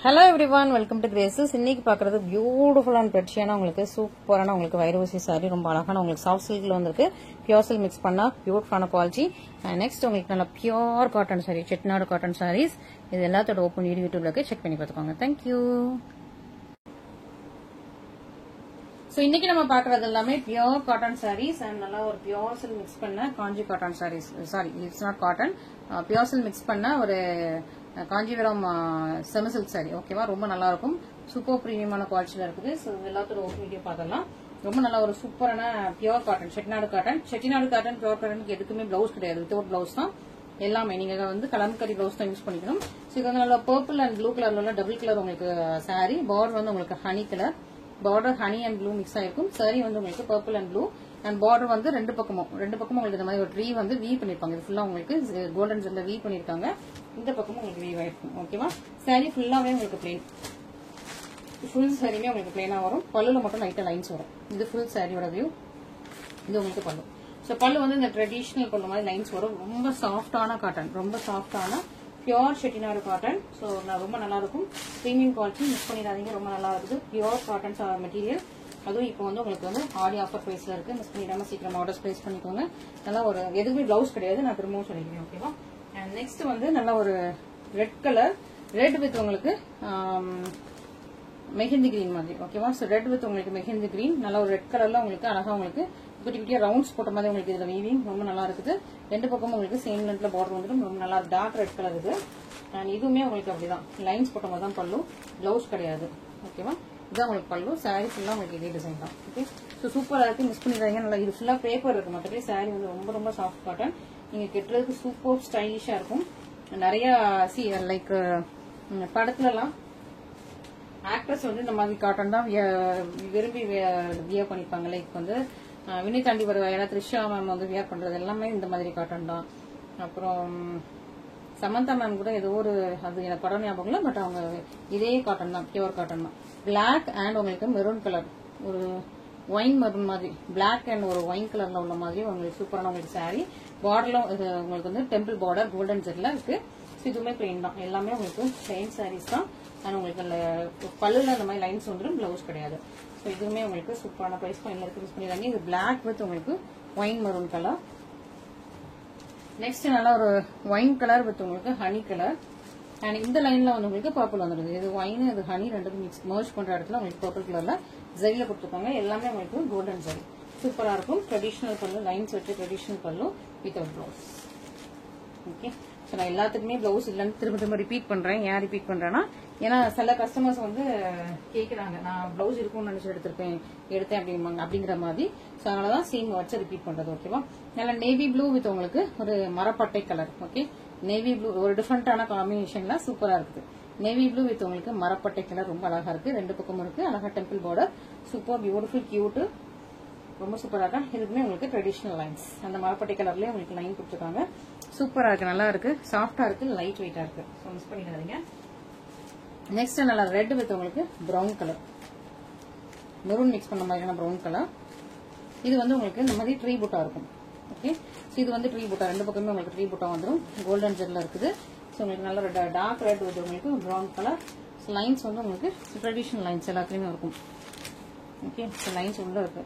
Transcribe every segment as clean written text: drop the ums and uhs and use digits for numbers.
Hello everyone, welcome to Graces. இன்னைக்கு பார்க்கிறது beautiful and பெட்ஷியான உங்களுக்கு சூப்பரான உங்களுக்கு வைரவசி சாரி ரொம்ப அழகான உங்களுக்கு சாஃப்ட் சில்க்ல வந்திருக்கு. பியூர் சில்க் மிக்ஸ் பண்ணா பியூட்டிஃபுல்லான குவாலிட்டி. நெக்ஸ்ட் உங்களுக்கு நல்ல pure cotton sari, Chettinad cotton saris. இது எல்லாத்தோட ஓப்பன் வீடியோ யூடியூப்ல இருக்கு, செக் பண்ணி பார்த்துக்கோங்க. தேங்க்யூ. ஸோ இன்னைக்கு நம்ம பார்க்கறது எல்லாமே பியூர் காட்டன் சாரீஸ் அண்ட் நல்லா ஒரு பியூர் சில்க் மிக்ஸ் பண்ண Kanchi cotton sarees. Sorry, it's not cotton, pure silk mix பண்ண ஒரு காஞ்சிபுரம் செமி சில்க் சாரி. ஓகேவா, ரொம்ப நல்லா இருக்கும். சூப்பர் பிரீமியமான குவாலிட்டியில இருக்குது. ஸோ எல்லாத்தோட ஓப்பன் வீடியோ பார்த்தலாம். ரொம்ப நல்லா ஒரு சூப்பரான pure cotton, Chettinad cotton. Chettinad cotton pure காட்டனுக்கு எதுக்குமே பிளவுஸ் கிடையாது, வித்தவுட் பிளவுஸ் தான் எல்லாமே. நீங்க வந்து கலம்கரி பிளவுஸ் தான் யூஸ் பண்ணிக்கணும். ஸோ இது வந்து நல்லா பர்பிள் அண்ட் ப்ளூ கலர்ல உள்ள டபுள் கலர் உங்களுக்கு சாரி. பார்டர் வந்து உங்களுக்கு honey colour, border honey and blue mix ஆயிருக்கும். சாரி வந்து உங்களுக்கு purple and blue and border வந்து ரெண்டு பக்கமும் உங்களுக்கு இந்த மாதிரி ஒரு ட்ரீ வந்து வீ பண்ணிருப்பாங்க. இது ஃபுல்லா உங்களுக்கு கோல்டன் ஜெல்ல வீ பண்ணிருக்காங்க. இந்த பக்கமும் உங்களுக்கு வீவ் ஆயிருக்கும். ஓகேவா, சாரி ஃபுல்லாவே உங்களுக்கு பிளெயின், ஃபுல் சாரியுமே உங்களுக்கு பிளெயினா வரும். பல்லுல மட்டும் லைட்டா லைன்ஸ் வரும். இது ஃபுல் சாரியோட வியூ. இது உங்களுக்கு பல்லு. ஸோ பல்லு வந்து இந்த ட்ரெடிஷனல் பல்லு மாதிரி லைன்ஸ் வரும். ரொம்ப சாஃப்டான காட்டன், ரொம்ப சாஃப்டான பியூர் செட்டிநாடு காட்டன். ஸோ ரொம்ப நல்லா இருக்கும். பிரீமியம் குவாலிட்டி, மிஸ் பண்ணிடாதீங்க, ரொம்ப நல்லா இருக்குது. Pure cotton material. அதுவும் இப்போ வந்து உங்களுக்கு வந்து ஆடி ஆஃபர் பிரைஸ்ல இருக்கு. மிஸ் பண்ணிடாம சீக்கிரம் ஆர்டர்ஸ் பிளேஸ் பண்ணிக்கோங்க. நல்லா ஒரு எதுவுமே பிளவுஸ் கிடையாது, நான் திரும்பவும் சொல்லிக்கிறேன். ஓகேவா, அண்ட் நெக்ஸ்ட் வந்து நல்ல ஒரு ரெட் கலர், ரெட் வித் உங்களுக்கு மெஹந்தி கிரீன் மாதிரி. ஓகேவா, ஸோ ரெட் வித் உங்களுக்கு மெஹந்தி கிரீன், நல்ல ஒரு ரெட் கலர்ல உங்களுக்கு அழகா உங்களுக்கு குட்டி குட்டியா ரவுண்ட்ஸ் போட்ட மாதிரி உங்களுக்கு இதுல வீவிங் ரொம்ப நல்லா இருக்குது. ரெண்டு பக்கமும் உங்களுக்கு சேம் லென்த்ல பார்டர் வந்துடும். ரொம்ப நல்லா டார்க் ரெட் கலர் இது. அண்ட் இதுவுமே உங்களுக்கு அப்படிதான் லைன்ஸ் போட்ட மாதிரி தான் பல்லு, பிளவுஸ் கிடையாது. ஓகேவா, இதுதான் உங்களுக்கு பல்லு. சாரி ஃபுல்லா உங்களுக்கு இதே டிசைன் தான். ஓகே, ஸோ சூப்பரா இருக்கு, மிஸ் பண்ணிடுறாங்க. நல்லா இது ஃபுல்லா பேப்பர் இருக்கு. மற்றபடி சாரி வந்து ரொம்ப ரொம்ப சாஃப்ட் காட்டன். நீங்க கெட்டுறதுக்கு சூப்பர் ஸ்டைலிஷா இருக்கும். நிறைய லைக் படத்துல எல்லாம் ஆக்ட்ரஸ் வந்து இந்த மாதிரி காட்டன் தான் விரும்பி வியர் பண்ணிப்பாங்க. லைக் வந்து வினய் தாண்டி வர த்ரிஷா மேம் வந்து வியர் பண்றது எல்லாமே இந்த மாதிரி காட்டன் தான். அப்புறம் சமந்தா மேம் கூட ஏதோ ஒரு அது எனக்கு படம் ஞாபகம் இல்லை, பட் அவங்க இதே காட்டன் தான், பியூர் காட்டன் தான். பிளாக் அண்ட் உங்களுக்கு மெரூன் கலர், ஒரு ஒயின் மெரூன் மாதிரி, பிளாக் அண்ட் ஒரு ஒயின் கலர்ல உள்ள மாதிரி உங்களுக்கு சூப்பரான உங்களுக்கு சாரி. பார்டர்ல உங்களுக்கு வந்து டெம்பிள் பார்டர் கோல்டன் ஜெட்ல இருக்கு. இதுவுமே பிளெயின் தான், எல்லாமே உங்களுக்கு பிளெயின் சாரீஸ் தான். அண்ட் உங்களுக்கு பல்லுல அந்த மாதிரி லைன்ஸ் வந்துடும், பிளவுஸ் கிடையாது. ஸோ இதுவுமே உங்களுக்கு சூப்பரான பிரைஸ் பாயிண்ட்ல இருக்கு, யூஸ் பண்ணிடுறாங்க. இது பிளாக் வித் உங்களுக்கு ஒயின் மெரூன் கலர். நெக்ஸ்ட் நல்லா ஒரு ஒயின் கலர் வித் உங்களுக்கு ஹனி கலர். அண்ட் இந்த லைன்ல வந்து உங்களுக்கு பர்பிள் வந்துடுது. இது ஒயின், இது ஹனி, ரெண்டுக்கும் மிக்ஸ் மர்ஜ் பண்ற இடத்துல உங்களுக்கு பர்பிள் கலர்ல ஜெரியில கொடுத்துருக்காங்க. எல்லாமே உங்களுக்கு கோல்டன் ஜெரி, சூப்பரா இருக்கும். ட்ரெடிஷனல் பல்லு, லைன்ஸ் வச்சு ட்ரெடிஷனல் பல்லு வித் பிளவுஸ். ஓகே, ஸோ நான் எல்லாத்துக்குமே பிளவுஸ் இல்லைன்னு திரும்ப திரும்ப ரிப்பீட் பண்றேன். ஏன் ரிப்பீட் பண்றேன்னா, ஏன்னா சில கஸ்டமர்ஸ் வந்து கேட்கறாங்க, நான் பிளவுஸ் இருக்கும்னு நினைச்சு எடுத்தேன் அப்படிங்கிற மாதிரி. ஸோ அதனாலதான் சேம் வச்சு ரிப்பீட் பண்றது. ஓகேவா, நல்ல நேவி ப்ளூ வித் உங்களுக்கு ஒரு மரப்பட்டை கலர். ஓகே, நேவி ப்ளூ ஒரு டிஃபரெண்டான காம்பினேஷன்ல சூப்பரா இருக்குது. நேவி ப்ளூ வித் உங்களுக்கு மரப்பட்டை கலர் ரொம்ப அழகா இருக்கு. ரெண்டு பக்கமும் இருக்கு அழகா temple border, super beautiful cute, ரொம்ப சூப்பரா இருக்கா. இதுக்குமே உங்களுக்கு ட்ரெடிஷனல் லைன்ஸ் அந்த மரப்பட்டை கலர்லயே உங்களுக்கு லைன் கொடுத்துருக்காங்க. சூப்பரா இருக்கு, நல்லா இருக்கு, சாஃப்டா இருக்கு, லைட் வெயிட்டா இருக்கு. ஸோ மிஸ் பண்ணிடாதீங்க. நெக்ஸ்ட் நல்லா ரெட் வித் உங்களுக்கு பிரவுன் கலர், மெரூன் மிக்ஸ் பண்ண மாதிரியான பிரவுன் கலர். இது வந்து உங்களுக்கு இந்த மாதிரி ட்ரீ பூட்டா இருக்கும். ஓகே, இது வந்து ட்ரீ பூட்டா, ரெண்டு பக்கமே உங்களுக்கு ட்ரீ பூட்டா வந்துடும். கோல்டன் ஜெல்ல இருக்குது. ஸோ உங்களுக்கு நல்ல டார்க் ரெட் வித் உங்களுக்கு பிரவுன் கலர். லைன்ஸ் வந்து உங்களுக்கு ட்ரெடிஷனல் லைன்ஸ் எல்லாத்துலயுமே இருக்கும். ஓகே, லைன்ஸ் உள்ள இருக்கு.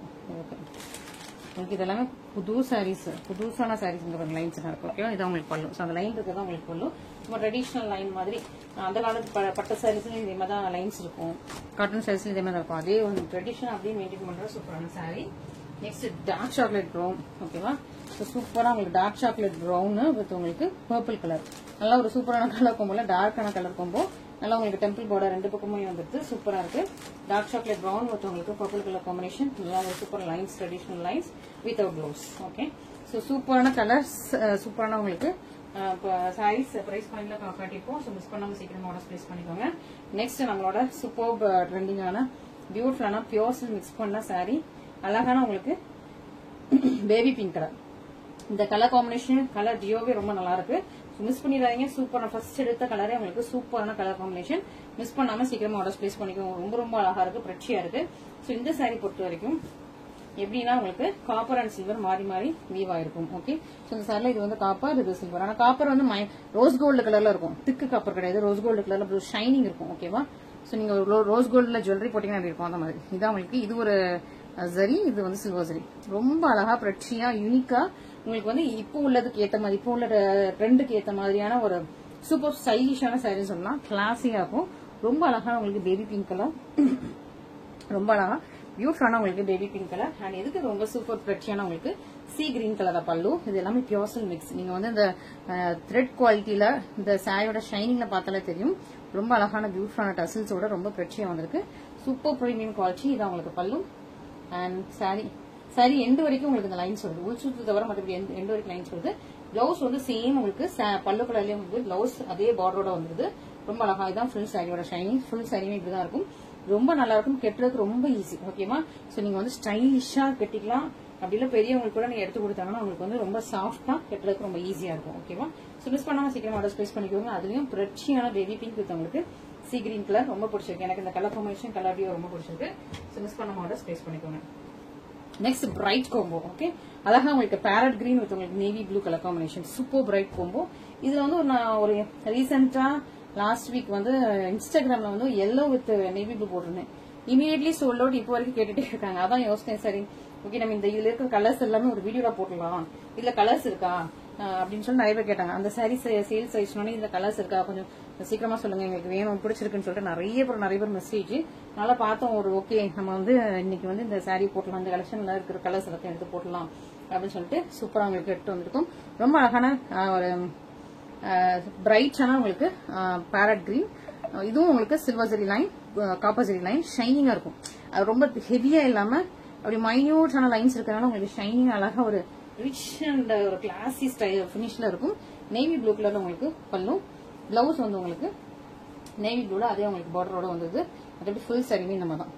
உங்களுக்கு இதெல்லாமே புது சாரீஸ், புதுசான சாரீஸ் லைன்ஸ் இருக்கும். ஓகேவா, இதான் உங்களுக்கு பல்லு. ஸோ அந்த லைன் இருக்குதான் உங்களுக்கு பல்லு. சும்மா ட்ரெடிஷனல் லைன் மாதிரி. அந்த காலத்து பட்டு சாரீஸ்ல இதே மாதிரி தான் லைன்ஸ் இருக்கும். காட்டன் சாரீஸ்ல இதே மாதிரி தான் இருக்கும். அதே ஒரு ட்ரெடிஷனல் அப்படியே மெயின்டைன் பண்ற சூப்பரான sari. Next dark chocolate brown. ஓகேவா, சூப்பரா உங்களுக்கு டார்க் சாக்லேட் ப்ரௌன் வித் உங்களுக்கு பர்பிள் கலர். நல்லா ஒரு சூப்பரான கலர் கோம்போல டார்க்கான கலர் கோம்போ. நல்லா உங்களுக்கு டெம்பிள் பார்டர் ரெண்டு பக்கமும் வந்துட்டு சூப்பரா இருக்கு. டார்க் சாக்லேட் ப்ரௌன் வித் உங்களுக்கு பர்பிள் கலர் காம்பினேஷன். நல்லா ஒரு super lines, traditional lines without blouse. Okay, so சூப்பரான கலர்ஸ், சூப்பரான உங்களுக்கு சாரீஸ் பிரைஸ் பாயிண்ட்ல காட்டிப்போம். ஸோ மிஸ் பண்ணாம சீக்கிரம் ஆர்டர்ஸ் பிளேஸ் பண்ணிக்கோங்க. நெக்ஸ்ட் நம்மளோட சூப்பர் ட்ரெண்டிங்கான பியூட்டிஃபுல்லான பியூர் சில்க் மிக்ஸ் பண்ண சாரீ. அழகான உங்களுக்கு பேபி பிங்க் கலர். இந்த கலர் காம்பினேஷன், கலர் டியோவே ரொம்ப நல்லா இருக்கு. மிஸ் பண்ணிடாதீங்க. சூப்பரான ஃபர்ஸ்ட் எடுத்த கலரே உங்களுக்கு சூப்பரான கலர் காம்பினேஷன். மிஸ் பண்ணாம சீக்கிரமா ஆர்டர்ஸ் பிளேஸ் பண்ணிக்கோங்க. ரொம்ப ரொம்ப அழகா இருக்கு, பிரச்சியா இருக்கு. ஸோ இந்த சாரீ பொறுத்த வரைக்கும் எப்படின்னா உங்களுக்கு காப்பர் அண்ட் சில்வர் மாறி மாறி வீவ் ஆயிருக்கும். ஓகே, ஸோ இந்த சாரில இது வந்து காப்பர், இது சில்வர். ஆனா காப்பர் வந்து ரோஸ் கோல்டு கலர்ல இருக்கும், திக்கு காப்பர் கிடையாது, ரோஸ் கோல்டு கலர்ல ஷைனிங் இருக்கும். ஓகேவா, ஸோ நீங்க ரோஸ் கோல்டுல ஜுவல்லரி போட்டீங்கன்னா அப்படி இருக்கும் அந்த மாதிரி. இதான் உங்களுக்கு இது ஒரு ஜரி, இது வந்து சில்வர் ஜரி. ரொம்ப அழகா பிரட்சியா யூனிக்கா உங்களுக்கு வந்து இப்போ உள்ளதுக்கு ஏத்த மாதிரி, இப்போ உள்ள ட்ரெண்டுக்கு ஏத்த மாதிரியான ஒரு சூப்பர் ஸ்டைலிஷான சாரி சொல்லலாம். கிளாஸியா இருக்கும். ரொம்ப அழகான உங்களுக்கு பேபி பிங்க் கலர், ரொம்ப அழகா பியூட்டிஃபுல்லான உங்களுக்கு பேபி பிங்க் கலர். அண்ட் எதுக்கு ரொம்ப சூப்பர் பிரட்சியான உங்களுக்கு சி கிரீன் கலர் பல்லு. இது எல்லாமே பியோர் மிக்ஸ். நீங்க வந்து இந்த த்ரெட் குவாலிட்டியில இந்த சாரியோட ஷைனிங்ல பார்த்தாலே தெரியும். ரொம்ப அழகான பியூட்டிஃபுல்லான டசில்ஸோட ரொம்ப பிரட்சியா வந்திருக்கு. Super premium quality. இதான் உங்களுக்கு பல்லு. அண்ட் சாரி எண்டு வரைக்கும் உங்களுக்கு இந்த லைன்ஸ் வருது. உள் சுத்து தவிர மற்றபடி எண்டு வரைக்கும் லைன்ஸ் வருது. பிளவுஸ் வந்து சேம் உங்களுக்கு பல்லு கலர்லயே வந்து பிளவுஸ் அதே பார்டரோட வந்துருது. ரொம்ப அழகா. இதான் ஃபுல் சாரியோட ஷைனிங். ஃபுல் சாரியுமே இப்படிதான் இருக்கும். ரொம்ப நல்லா இருக்கும். கெட்டுறதுக்கு ரொம்ப ஈஸி. ஓகேவா, சோ நீங்க வந்து ஸ்டைலிஷா கட்டிக்கலாம். அப்படி இல்ல பெரியவங்களுக்கு கூட நீங்க எடுத்து கொடுத்தாங்கன்னா உங்களுக்கு வந்து ரொம்ப சாஃப்டா கெட்டுறதுக்கு ரொம்ப ஈஸியா இருக்கும். ஓகேவா, சோ மிஸ் பண்ணாம சீக்கிரம் ஆர்டர் பிளேஸ் பண்ணிக்கோங்க. அதுலயும் பிரட்சியான பேபி பிங்க் வித் உங்களுக்கு சி கிரீன் கலர் ரொம்ப பிடிச்சிருக்கு. எனக்கு இந்த கலர் காம்பினேஷன் கலர் ரொம்ப பிடிச்சிருக்கு. சோ மிஸ் பண்ணாம ஆர்டர் பிளேஸ் பண்ணிக்கோங்க. Next bright combo. ஓகே, அழகா உங்களுக்கு பேரட் கிரீன் வித் உங்களுக்கு navy blue colour combination. Super bright combo. இதுல வந்து நான் ஒரு ரீசெண்டா லாஸ்ட் வீக் வந்து இன்ஸ்டாகிராம்ல வந்து எல்லோ வித் நேவி ப்ளூ போட்டிருந்தேன். Immediately sold out. இப்போ வரைக்கும் கேட்டுட்டே இருக்காங்க. அதான் யோசிச்சேன், சரி ஓகே நம்ம இந்த இதுல இருக்கிற கலர்ஸ் எல்லாமே ஒரு வீடியோல போட்டுடலாம். இதுல கலர்ஸ் இருக்கா அப்படின்னு சொல்லி நிறைய பேர் கேட்டாங்க. அந்த சாரி சேல்ஸ் ஆயிடுச்சுனோடனே இந்த கலர்ஸ் இருக்கா, கொஞ்சம் சீக்கிரமா சொல்லுங்க, எங்களுக்கு வேணும், பிடிச்சிருக்குன்னு சொல்லிட்டு நிறைய பேர் மெசேஜ். நல்லா பார்த்தோம். ஒரு ஓகே நம்ம வந்து இன்னைக்கு வந்து இந்த சாரி போட்டலாம், இந்த கலெக்ஷன்ல இருக்கிற கலர்ஸ் எல்லாத்தையும் எடுத்து போட்டலாம் அப்படின்னு சொல்லிட்டு சூப்பரா உங்களுக்கு எடுத்து வந்திருக்கும். ரொம்ப அழகான ஒரு பிரைட்டான உங்களுக்கு பேரட் கிரீன். இதுவும் உங்களுக்கு சில்வர் ஜெரி லைன், காப்பர் ஜெரி லைன், ஷைனிங்கா இருக்கும். அது ரொம்ப ஹெவியா இல்லாம அப்படி மைன்யூட்டான லைன்ஸ் இருக்கிறதுனால உங்களுக்கு ஷைனிங் அழகா ஒரு ரிச் அண்ட் ஒரு கிளாசி ஸ்டைல் பினிஷ்ல இருக்கும். நேவி ப்ளூ கலர்ல உங்களுக்கு பல்லு. பிளவுஸ் வந்து உங்களுக்கு நேவி ப்ளூல அதே உங்களுக்கு பார்டரோட வந்தது. அது ஃபுல் சாரியுமே நம்ம தான்.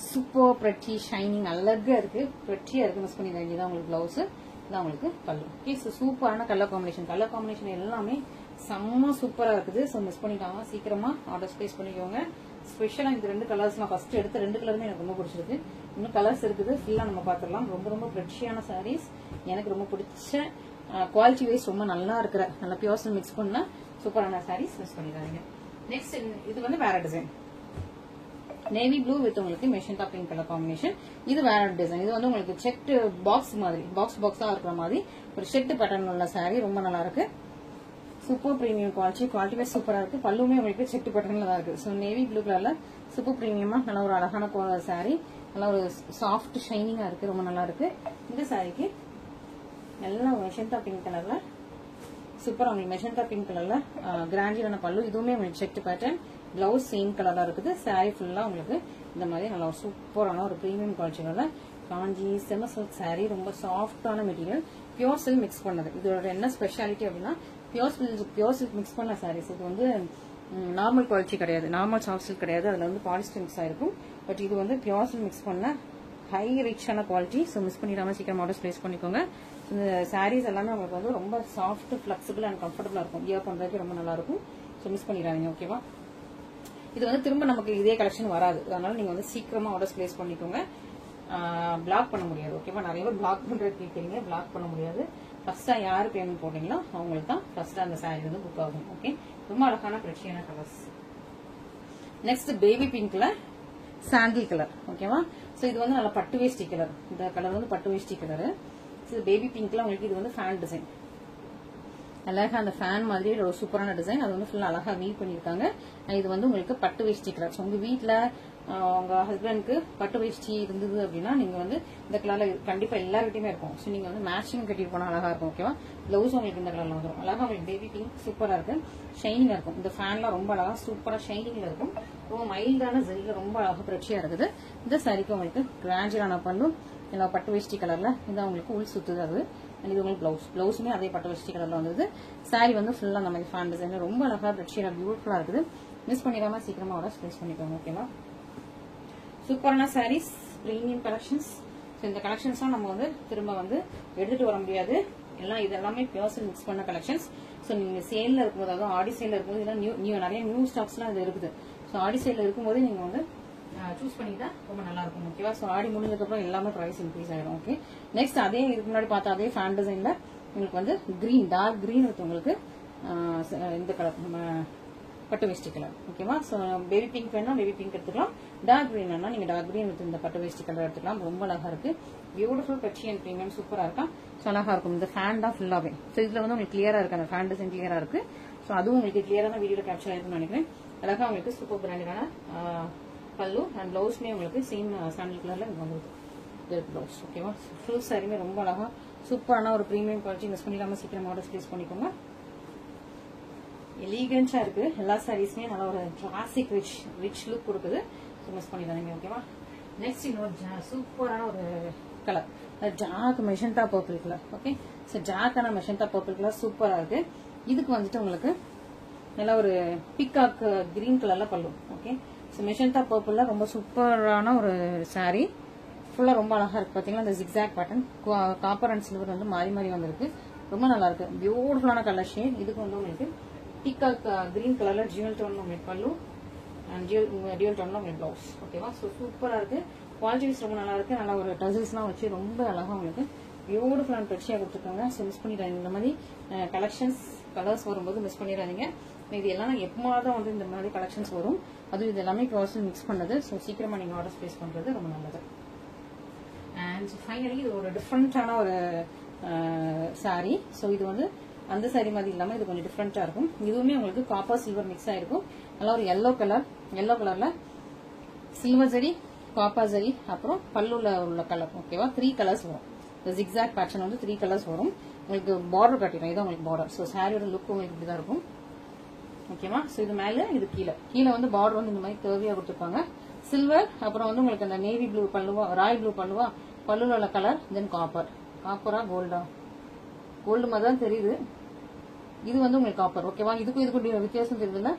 சூப்பர் பிரட்டி ஷைனிங் அழகா இருக்கு, பிரட்டியா இருக்கு. மிஸ் பண்ணி வேண்டியதான் உங்களுக்கு பிளவுஸ். இதான் உங்களுக்கு பல்லு. ஓகே, சூப்பரான கலர் காம்பினேஷன் எல்லாமே செம்ம சூப்பரா இருக்குது. ஸோ மிஸ் பண்ணிட்டாங்க, சீக்கிரமா ஆர்டர் பிளேஸ் பண்ணிக்கோங்க. ஸ்பெஷலா இந்த ரெண்டு கலர்ஸ்லாம் ஃபர்ஸ்ட் எடுத்த ரெண்டு கலருமே எனக்கு ரொம்ப பிடிச்சிருக்கு. இன்னும் கலர்ஸ் இருக்குது, ஃபுல்லா நம்ம பாத்துடலாம். ரொம்ப பிரட்சியான சாரீஸ், எனக்கு ரொம்ப பிடிச்ச குவாலிட்டி வைஸ் ரொம்ப நல்லா இருக்கிற நல்ல பியோர்ஸ் மிக்ஸ் பண்ண சூப்பரான சாரீஸ். மிஸ் பண்ணிடாதீங்க. நெக்ஸ்ட் இது வந்து வேற டிசைன், நேவி ப்ளூ வித் உங்களுக்கு மெஷின்டா பிங்க் கலர் காம்பினேஷன். இது வேற டிசைன். இது வந்து உங்களுக்கு செட் பாக்ஸ் மாதிரி, பாக்ஸா இருக்கிற மாதிரி ஒரு செட் பேட்டர்ன் உள்ள சாரி. ரொம்ப நல்லா இருக்கு. சூப்பர் பிரீமியம் குவாலிட்டி வைஸ் சூப்பரா இருக்கு. பல்லுமே உங்களுக்கு செட் பேட்டர்ன்ல தான் இருக்கு. ஸோ நேவி ப்ளூ கலர்ல சூப்பர் பிரீமியமா நல்ல ஒரு அழகான சாரி, நல்ல ஒரு சாஃப்ட் ஷைனிங்கா இருக்கு. ரொம்ப நல்லா இருக்கு. இந்த சாரிக்கு நல்லா மெஷின்டா பிங்க் கலர்ல சூப்பரா உங்களுக்கு மெஷின்டா பிங்க் கலர்ல கிராண்டியரான பல்லு. இதுவுமே உங்களுக்கு செட் பேட்டர்ன். பிளவுஸ் சேம் கலரா இருக்குது. சாரி ஃபுல்லா உங்களுக்கு இந்த மாதிரி நல்ல ஒரு சூப்பரான ஒரு பிரீமியம் குவாலிட்டியோட காஞ்சி செம சில்க் சாரி. ரொம்ப சாஃப்டான மெட்டீரியல், பியோர் சில்க் மிக்ஸ் பண்ணது. இதோட என்ன ஸ்பெஷாலிட்டி அப்படின்னா பியோர் சில்க் மிக்ஸ் பண்ண சாரீஸ். இது வந்து நார்மல் குவாலிட்டி கிடையாது, நார்மல் சாஃப்ட் சில்க் கிடையாது. அதுல வந்து பாலிஸ்டர் மிக்ஸ் ஆயிருக்கும். பட் இது வந்து பியோர் சில்க் மிக்ஸ் பண்ண ஹை ரிச்சான குவாலிட்டி. ஸோ மிஸ் பண்ணிடாம சீக்கிரம் ஆர்டர் பிளேஸ் பண்ணிக்கோங்க. இந்த சாரீஸ் எல்லாமே உங்களுக்கு வந்து ரொம்ப சாஃப்ட், பிளெக்சிபிள் அண்ட் கம்ஃபர்டபுளா இருக்கும். வியர் பண்றதுக்கு ரொம்ப நல்லா இருக்கும். ஸோ மிஸ் பண்ணிடாதீங்க. ஓகேவா, இது வந்து திரும்ப நமக்கு இதே கலெக்ஷன் வராது. அதனால நீங்க வந்து சீக்கிரமா ஆர்டர் பிளேஸ் பண்ணிக்கோங்க. பிளாக் பண்ண முடியாது. ஓகேவா, நிறைய பேர் பிளாக் பண்றது கேட்குறீங்க, பிளாக் பண்ண முடியாது. ஃபர்ஸ்டா யாரு பேமெண்ட் போட்டீங்களோ அவங்களுக்கு தான் ஃபர்ஸ்ட் அந்த சாரி வந்து புக் ஆகும். ஓகே, ரொம்ப அழகான பிரச்சியான கலர்ஸ். நெக்ஸ்ட் பேபி பிங்க்ல சாண்டில் கலர். ஓகேவா, சோ இது வந்து நல்ல பட்டு வேஷ்டி கலர். இந்த கலர் வந்து பட்டு வேஷ்டி கலர். பேபி பிங்க்ல உங்களுக்கு இது வந்து ஃபேன் டிசைன். அழகா அந்த ஃபேன் மாதிரி ஒரு சூப்பரான டிசைன். அது வந்து ஃபுல்லா அழகா வீவ் பண்ணிருக்காங்க. இது வந்து உங்களுக்கு பட்டு வேஷ்டி கலர். உங்க வீட்டுல உங்க ஹஸ்பண்ட்க்கு பட்டு வேஷ்டி இருந்தது அப்படின்னா நீங்க வந்து இந்த கலர்ல கண்டிப்பா எல்லார்கிட்டயுமே இருக்கும். ஸோ நீங்க வந்து மேட்சிங் கட்டிட்டு போனா அழகா இருக்கும். ஓகேவா, பிளவுஸ் உங்களுக்கு இந்த கலர்ல வந்துடும். அழகா உங்களுக்கு பேபி பிங்க் சூப்பரா இருக்கு, ஷைனிங்கா இருக்கும். இந்த ஃபேன்லாம் ரொம்ப அழகா சூப்பரா ஷைனிங்ல இருக்கும். ரொம்ப மைல்டான ஜெரில ரொம்ப அழகா பிரச்சியா இருக்குது. இந்த சாரிக்கு உங்களுக்கு கிராண்டியரான பல்லு, எல்லாம் பட்டு வேஷ்டி கலர்ல. இதான் உங்களுக்கு உள் சுத்துது. அது இது உங்களுக்கு பிளவுஸுமே அதே பட்டு வேஷ்டி கலர்ல வந்தது. சாரி வந்து ஃபுல்லா நம்ம ஃபேன் டிசைன் ரொம்ப அழகா பிரச்சியா பியூட்டிஃபுல்லா இருக்குது. மிஸ் பண்ணிடாம சீக்கிரமா ஆர்டர் பிளேஸ் பண்ணிக்கோங்க. ஓகேவா, சூப்பரான சாரீஸ், பிரீமியம் கலெக்ஷன்ஸ். இந்த கலெக்ஷன்ஸ்லாம் நம்ம வந்து திரும்ப வந்து எடுத்துட்டு வர முடியாது. எல்லாம் இது எல்லாமே பியோர் சில்க் மிக்ஸ் பண்ண கலெக்ஷன்ஸ். ஸோ நீங்க சேல்ல இருக்கும்போது, அதாவது ஆடி சேல்ல இருக்கும்போது இதெல்லாம் நிறைய நியூ ஸ்டாக்ஸ்லாம் இது இருக்குது. ஸோ ஆடி சேல்ல இருக்கும்போது நீங்க வந்து சூஸ் பண்ணிக்கிட்டா ரொம்ப நல்லா இருக்கும். ஓகேவா? ஸோ ஆடி முடிஞ்சதுக்கு அப்புறம் எல்லாமே பிரைஸ் இன்க்ரீஸ் ஆயிடும். ஓகே, நெக்ஸ்ட் அதே இதுக்கு முன்னாடி பார்த்தா அதே ஃபேன் டிசைன்ல உங்களுக்கு வந்து கிரீன், டார்க் கிரீன் இருக்கு உங்களுக்கு. இந்த கலர் நம்ம பட்டு வேஷ்டி கலர். ஓகேவா? ஸோ பேபி பிங்க் வேணா பேபி பிங்க் எடுத்துக்கலாம், டார்க் கிரீன் வேணா நீங்க டார்க் கிரீன் வித் இந்த பட்டு வேஷ்டி கலர் எடுத்துக்கலாம். ரொம்ப அழகா இருக்கு, பியூட்டிஃபுல் கட்சி அண்ட் பிரீமியம் சூப்பரா இருக்கா. ஸோ அழகா இருக்கும். இந்த ஃபேன் தான் ஃபுல்லாவே. ஸோ இதுல வந்து உங்களுக்கு கிளியரா இருக்கு, அந்த ஃபேன் டிசைன் கிளியரா இருக்கு. ஸோ அதுவும் உங்களுக்கு கிளியரான வீடியோல கேப்சர் ஆயிருக்குன்னு நினைக்கிறேன். அழகா உங்களுக்கு சூப்பர் பிராண்டான பல்லு அண்ட் பிளவுஸ்மே உங்களுக்கு சேம் சாண்டல் கலர்ல வந்துருக்கு பிளவுஸ். ஓகேவா? ஃபுல் சாரியுமே ரொம்ப அழகா சூப்பரான ஒரு பிரீமியம் குவாலிட்டி. மிஸ் பண்ணிக்காம சீக்கிரம் ஆர்டர்ஸ் பிளேஸ் பண்ணிக்கோங்க. எலிகன்ஸா இருக்கு எல்லா சாரீஸ்மே, நல்ல ஒரு கிளாசிக் ரிச் லுக் கொடுக்குது. மிஸ் பண்ணிடாதீங்க. ஓகேவா? நெக்ஸ்ட் இன்னொரு சூப்பரான ஒரு கலர், ஜாக் magenta purple colour. Okay, so ஜாக்கான மெஷந்தா பர்பிள் கலர் சூப்பரா இருக்கு. இதுக்கு வந்துட்டு உங்களுக்கு நல்ல ஒரு பிகாக் கிரீன் கலர்ல பல்லு. ஓகே, ஸோ மெஷந்தா பர்பிள்ல ரொம்ப சூப்பரான ஒரு சாரீ. ஃபுல்லா ரொம்ப அழகா இருக்கு. பாத்தீங்களா இந்த zigzag pattern, copper and silver வந்து மாறி மாறி வந்திருக்கு. ரொம்ப நல்லா இருக்கு, பியூட்டிஃபுல்லான கலர் ஷேட். இதுக்கு வந்து உங்களுக்கு பிகாக் கிரீன் கலர்ல ஜியூவல் டோன்ல உங்களுக்கு பல்லு அண்ட் டியூவல் டோன்ல உங்களுக்கு பிளவுஸ். ஓகேவா? ஸோ சூப்பரா இருக்கு, குவாலிட்டிஸ் ரொம்ப நல்லா இருக்கு. நல்லா ஒரு டசல்ஸ்லாம் வச்சு ரொம்ப அழகா உங்களுக்கு பியூட்டிஃபுல்லான பெட்சியா கொடுத்துருக்காங்க. ஸோ மிஸ் பண்ணிடாதீங்க. இந்த மாதிரி கலெக்ஷன்ஸ் கலர்ஸ் வரும்போது மிஸ் பண்ணிடாதீங்க. இது எல்லாம் எப்பமாதான் வந்து இந்த மாதிரி கலெக்ஷன்ஸ் வரும், அதுவும் இது எல்லாமே க்ளாஸ் மிக்ஸ் பண்ணது. ஸோ சீக்கிரமா நீங்க ஆர்டர்ஸ் பிளேஸ் பண்றது ரொம்ப நல்லது. அண்ட் ஃபைனலி இது ஒரு டிஃப்ரெண்டான ஒரு சாரீ. ஸோ இது வந்து அந்த சாரீ மாதிரி இல்லாம இது கொஞ்சம் டிஃப்ரெண்டா இருக்கும். இதுவுமே உங்களுக்கு காப்பர் சில்வர் மிக்ஸ் ஆயிருக்கும். நல்லா ஒரு எல்லோ கலர்ல சில்வர் ஜரி, காப்பர் ஜரி, அப்புறம் பல்லுல உள்ள கலர். ஓகேவா? 3 கலர்ஸ் வரும். இந்த ஜிக்ஸாக் பேட்டர்ன் வந்து 3 கலர்ஸ் வரும். உங்களுக்கு பார்டர் கட்டிடும், இதான் உங்களுக்கு பார்டர். ஸோ சாரியோட லுக் உங்களுக்கு இப்படிதான் இருக்கும். ஓகேவா? ஸோ இது மேல இது கீழே வந்து பார்டர் வந்து இந்த மாதிரி கர்வியா கொடுத்துருப்பாங்க. சில்வர், அப்புறம் வந்து உங்களுக்கு அந்த நேவி ப்ளூ பல்லுவா, ராய் ப்ளூ பல்லுவா, பல்லுல உள்ள கலர், தென் காப்பரா கோல்டா, கோல்டு மாதிரி தான் தெரியுது. இது வந்து உங்களுக்கு காப்பர். ஓகேவா? இதுக்கும் வித்தியாசம் தெரியுதுல்ல,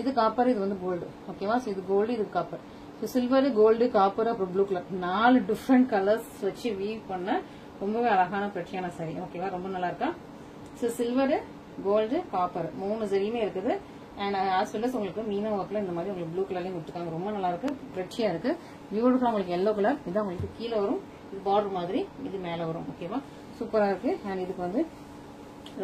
இது காப்பர், இது வந்து கோல்டு. ஓகேவா? ஸோ இது கோல்டு, இது copper. So silver, gold, copper, அப்புறம் ப்ளூ கலர், 4 டிஃப்ரெண்ட் கலர்ஸ் வச்சு வீவ் பண்ண ரொம்பவே அழகான பிரச்சியான சாரி. ஓகேவா? ரொம்ப நல்லா இருக்கா? ஸோ சில்வர், கோல்டு, காப்பர் 3 சரியுமே இருக்குது. அண்ட் ஆஸ் வெல் அஸ் உங்களுக்கு மீனா ஒர்க்ல இந்த மாதிரி உங்களுக்கு ப்ளூ கலர்லயும் கொடுத்துருக்காங்க. ரொம்ப நல்லா இருக்கு, பிரெச்சியா இருக்கு, பியூட்டிஃபுல்லா. உங்களுக்கு எல்லோ கலர் இதான் உங்களுக்கு கீழே வரும், இது பார்டர் மாதிரி, இது மேல வரும். ஓகேவா? சூப்பரா இருக்கு. அண்ட் இதுக்கு வந்து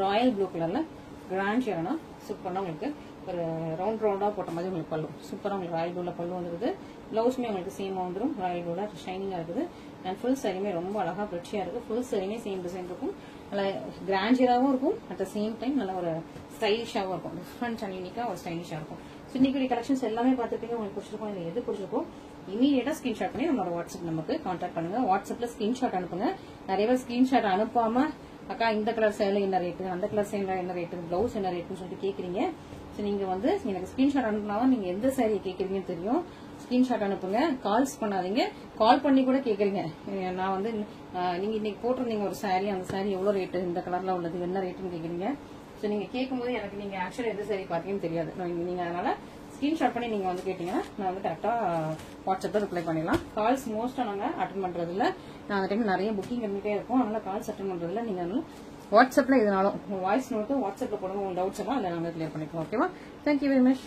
ராயல் ப்ளூ கலர்ல கிராண்ட் ஷேரானா சூப்பரா உங்களுக்கு ஒரு ரவுண்டா போட்ட மாதிரி உங்களுக்கு பல்லு சூப்பரா உங்களுக்கு ராயல் ப்ளூல பல்லு வந்துருது. பிளவுஸ்மே உங்களுக்கு சேமா வந்துடும், ராயல் ப்ளூல ஷைனிங்கா இருக்குது. அண்ட் ஃபுல் சாரியுமே ரொம்ப அழகா பிரெச்சியா இருக்கு. ஃபுல் சாரியுமே சேம் டிசைன் இருக்கும், நல்லா கிராண்ட் ஷேராவும் இருக்கும், அட் த சேம் டைம் நல்ல ஒரு ஸ்டைலிஷாவும் இருக்கும். டிஃப்ரெண்ட் அண்ட் யூனிக்கா ஒரு ஸ்டைலிஷா இருக்கும். ஸோ இன்னைக்கு கலெக்ஷன்ஸ் எல்லாமே பார்த்துருப்பீங்க. உங்களுக்கு பிடிச்சிருக்கும், இல்லை எது பிடிச்சிருக்கும் இமீடியட்டா ஸ்கிரீன்ஷாட் பண்ணி நம்மளோட வாட்ஸ்அப் நமக்கு கான்டாக்ட் பண்ணுங்க. வாட்ஸ்அப்ல ஸ்கிரீன்ஷாட் அனுப்புங்க. நிறைய பேர் ஸ்கிரீன்ஷாட் அனுப்பாம அக்கா இந்த கலர் சேலை என்ன ரேட்டு, அந்த கலர் சேலை என்ன ரேட்டு, பிளவுஸ் என்ன ரேட்டுன்னு சொல்லிட்டு கேக்குறீங்க. ஸோ நீங்க வந்து எனக்கு ஸ்கிரீன்ஷாட் அனுப்புனாதான் நீங்க எந்த சாரி கேட்கறீங்கன்னு தெரியும். ஸ்கிரீன்ஷாட் அனுப்புங்க, கால்ஸ் பண்ணாதீங்க. கால் பண்ணி கூட கேக்குறீங்க. நான் வந்து நீங்க இன்னைக்கு போட்டிருந்தீங்க ஒரு சாரி, அந்த சாரி எவ்வளவு ரேட்டு, இந்த கலர்ல உள்ளது என்ன ரேட்டுன்னு கேக்குறீங்க. ஸோ நீங்க கேட்கும்போது எனக்கு நீங்க ஆக்சுவலா எந்த சாரி பாத்தீங்கன்னு தெரியாது. நீங்க அதனால ஸ்கிரீன்ஷாட் பண்ணி நீங்க வந்து கேட்டீங்கன்னா நான் வந்து கரெக்டா வாட்ஸ்அப்ல ரிப்ளை பண்ணிடலாம். கால்ஸ் மோஸ்டா நாங்க அட்டன் பண்றது இல்ல. நான் அந்த டைம் நிறைய புக்கிங் இருந்துட்டே இருக்கும், அதனால கால்ஸ் அட்டன் பண்றது இல்ல. நீங்க வாட்ஸ்அப்ல எதுனாலும் வாய்ஸ் நோட்டு வாட்ஸ்அப்ல போடுங்க, உங்க டவுட்ஸ் எல்லாம் அதில் நாங்கள் கிளியர் பண்ணிக்கலாம். ஓகேவா? Thank you very much.